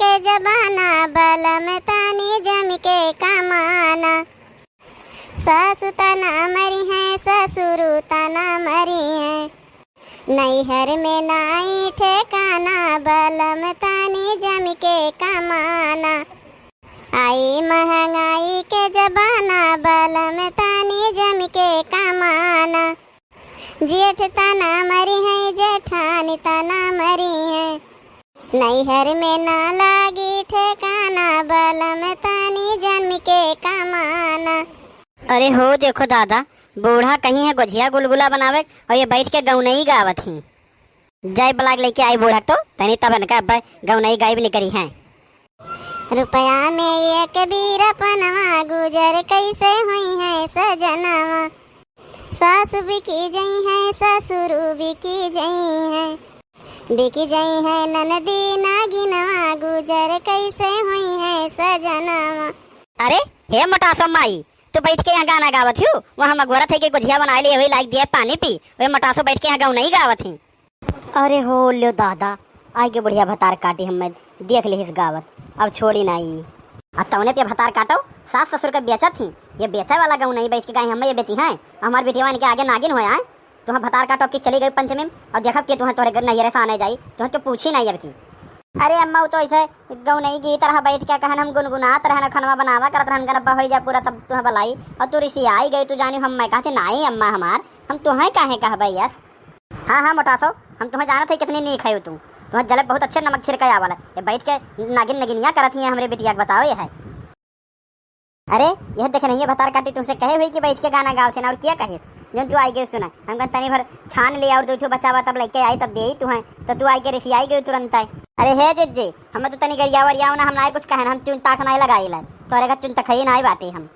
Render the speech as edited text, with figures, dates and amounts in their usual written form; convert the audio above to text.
के जबाना बलम तानी जम के कमाना। सासु तना मरी है ससुरु तना मरी है, नैहर में नाई ठेकाना बलम तानी जम के कमाना। आई महंगाई के जबाना बलम तानी जम के कमाना। जेठ तना मरी है जेठानी तना मरी है, नैहर में ना लागी ठेकाना बलम तानी जम के कमाना। अरे हो देखो दादा, बूढ़ा कहीं है गुझिया गुलगुला बनावे और ये बैठ के गौनई गावत ही। जय बलाग लेके आई बूढ़ा तो तनी तब का गौनई गायब नहीं करी है। रुपया में एक बीरपनवा गुजर कैसे हुई है सजनवा। सासु बिकी जई है ससुरु बिकी जई है, बिकी जई है ननदी नागिनवा गुजर कैसे हुई है सजनवा। अरे हे मोटासो माई, तू बैठ के यहाँ गाना गावत हूँ, वहाँ मगोरा थे के गुझिया बना लिए वही लाइक दिया पानी पी, वे मोटासो बैठ के यहाँ गाँव नहीं गावत ही। अरे हो लो दादा, आई के बढ़िया भतार काटी हमें देख ले इस गावत, अब छोड़ी नहीं। अब तौने पे भतार काटो, सास ससुर के बेचा थी, ये बेचा वाला गाँव नहीं बैठ के गाय हमें ये बेची है। हमारे बेटिया के आगे नागिन हो आए, तुहाँ भतार काटो कि चली गई पंचमी और देखा कि तुम्हें तोहरे नैहरे से आने जाई, तुम्हें तो पूछी नहीं अब की। अरे अम्मा तो ऐसे गौ नहीं की तरह बैठ के कहन हम गुनगुनात रहना खनवा बनावा करत रहन गनब्बा हो जा पूरा, तब तुम्हें बलाई और तू रिसी आई गई। तू जानी हम मैं कहते नहीं अम्मा हमार, हम तुम्हें काहे कहबे यस। हाँ मोटासो, हम तुम्हें जाना थे कितनी नहीं खाई तू, तुम्हें जले बहुत अच्छे नमक छिड़काया वाला ये बैठ के नागिन नगिनिया करत ही हमारे बिटिया बताओ ये है। अरे यह देख नहीं भतार काटी तुमसे कहे हुई कि बैठ के गाना गाओ थे ना, और क्या कहे जो तू आई गई सुना हम कहते तनी भर छान ले और दो बचावा तब लेके आई तब दे तू है तो तू आई के रिसी आई गई तुरंत आई। अरे हे जज्जे हमें तो तनी गरिया वरिया ना हम ना कुछ कहे हम चुन ताक नहीं लगाई ला तोरे का चुन तखई नहीं बाते हम।